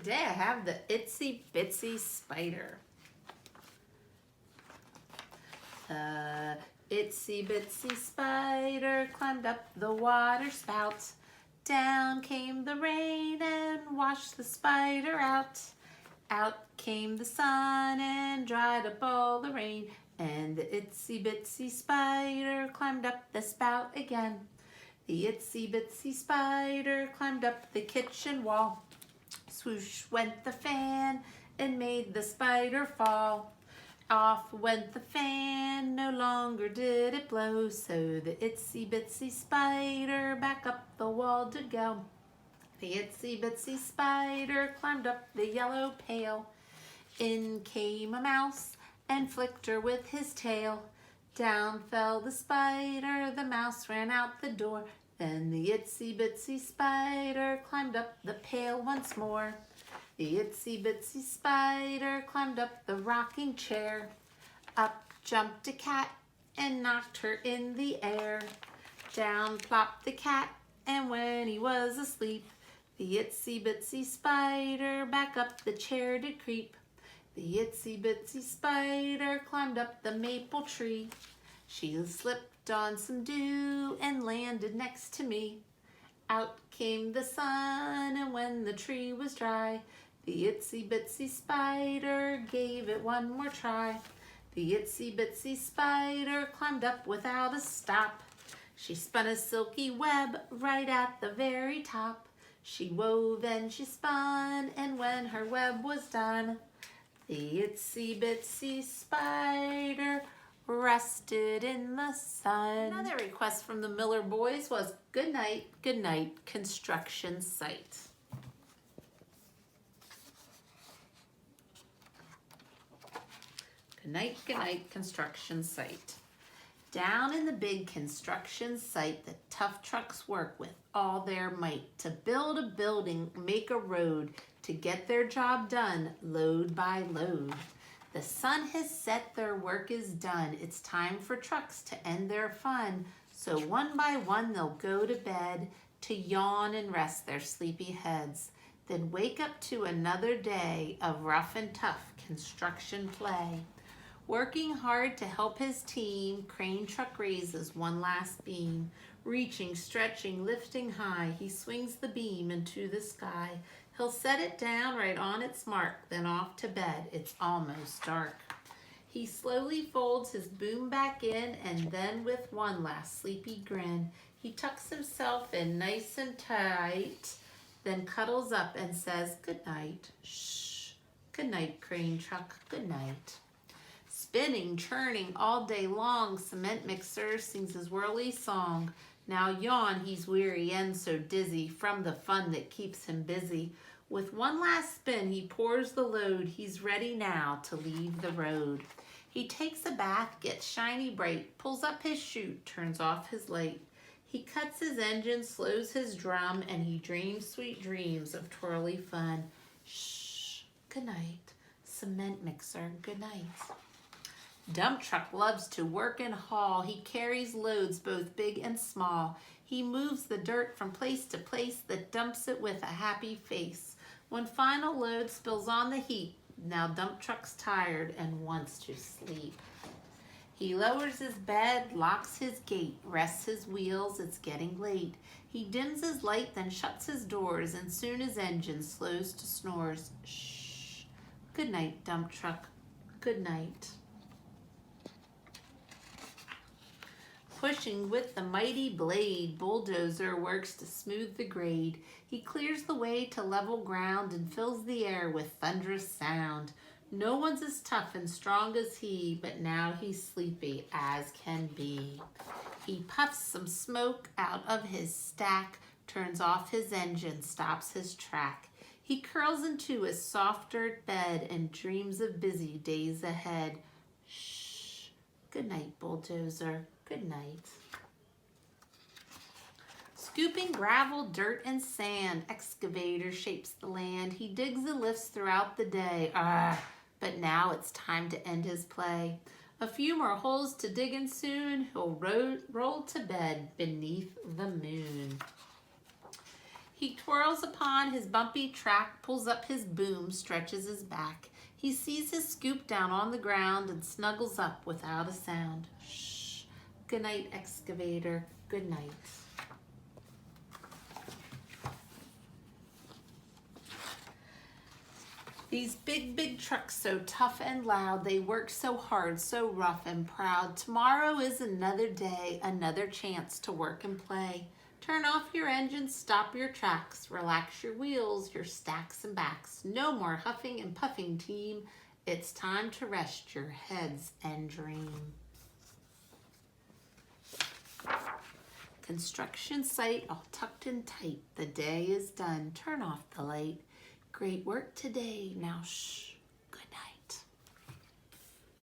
Today I have the Itsy Bitsy Spider. Itsy Bitsy Spider climbed up the water spout. Down came the rain and washed the spider out. Out came the sun and dried up all the rain. And the Itsy Bitsy Spider climbed up the spout again. The Itsy Bitsy Spider climbed up the kitchen wall. Swoosh went the fan and made the spider fall. Off went the fan, no longer did it blow, so the Itsy Bitsy Spider back up the wall to go. The Itsy Bitsy Spider climbed up the yellow pail. In came a mouse and flicked her with his tail. Down fell the spider, the mouse ran out the door. Then the Itsy Bitsy Spider climbed up the pail once more. The Itsy Bitsy Spider climbed up the rocking chair. Up jumped a cat and knocked her in the air. Down plopped the cat, and when he was asleep, the Itsy Bitsy Spider back up the chair to creep. The Itsy Bitsy Spider climbed up the maple tree. She slipped on some dew and landed next to me. Out came the sun, and when the tree was dry, the Itsy Bitsy Spider gave it one more try. The Itsy Bitsy Spider climbed up without a stop. She spun a silky web right at the very top. She wove and she spun, and when her web was done, the Itsy Bitsy Spider rested in the sun. Another request from the Miller boys was good night, construction site. Good night, construction site. Down in the big construction site, the tough trucks work with all their might to build a building, make a road, to get their job done, load by load. The sun has set, their work is done. It's time for trucks to end their fun. So one by one they'll go to bed to yawn and rest their sleepy heads. Then wake up to another day of rough and tough construction play. Working hard to help his team, crane truck raises one last beam. Reaching, stretching, lifting high, he swings the beam into the sky. He'll set it down right on its mark, then off to bed. It's almost dark. He slowly folds his boom back in, and then with one last sleepy grin, he tucks himself in nice and tight, then cuddles up and says, good night. Shh. Good night, crane truck. Good night. Spinning, churning all day long, cement mixer sings his whirly song. Now yawn, he's weary and so dizzy from the fun that keeps him busy. With one last spin, he pours the load. He's ready now to leave the road. He takes a bath, gets shiny bright, pulls up his chute, turns off his light. He cuts his engine, slows his drum, and he dreams sweet dreams of twirly fun. Shh, good night, cement mixer, good night. Dump truck loves to work and haul. He carries loads both big and small. He moves the dirt from place to place, that dumps it with a happy face. When final load spills on the heap, now dump truck's tired and wants to sleep. He lowers his bed, locks his gate, rests his wheels, it's getting late. He dims his light, then shuts his doors, and soon his engine slows to snores. Shh. Good night, dump truck. Good night. Pushing with the mighty blade, bulldozer works to smooth the grade. He clears the way to level ground and fills the air with thunderous sound. No one's as tough and strong as he, but now he's sleepy as can be. He puffs some smoke out of his stack, turns off his engine, stops his track. He curls into his soft dirt bed and dreams of busy days ahead. Shh. Good night, bulldozer. Good night. Scooping gravel, dirt, and sand, excavator shapes the land. He digs and lifts throughout the day. But now it's time to end his play. A few more holes to dig and soon he'll roll to bed beneath the moon. He twirls upon his bumpy track, pulls up his boom, stretches his back. He sees his scoop down on the ground and snuggles up without a sound. Shh. Good night, excavator. Good night. These big, big trucks so tough and loud, they work so hard, so rough and proud. Tomorrow is another day, another chance to work and play. Turn off your engines, stop your tracks, relax your wheels, your stacks and backs. No more huffing and puffing, team. It's time to rest your heads and dream. Construction site all tucked in tight. The day is done. Turn off the light. Great work today. Now shh.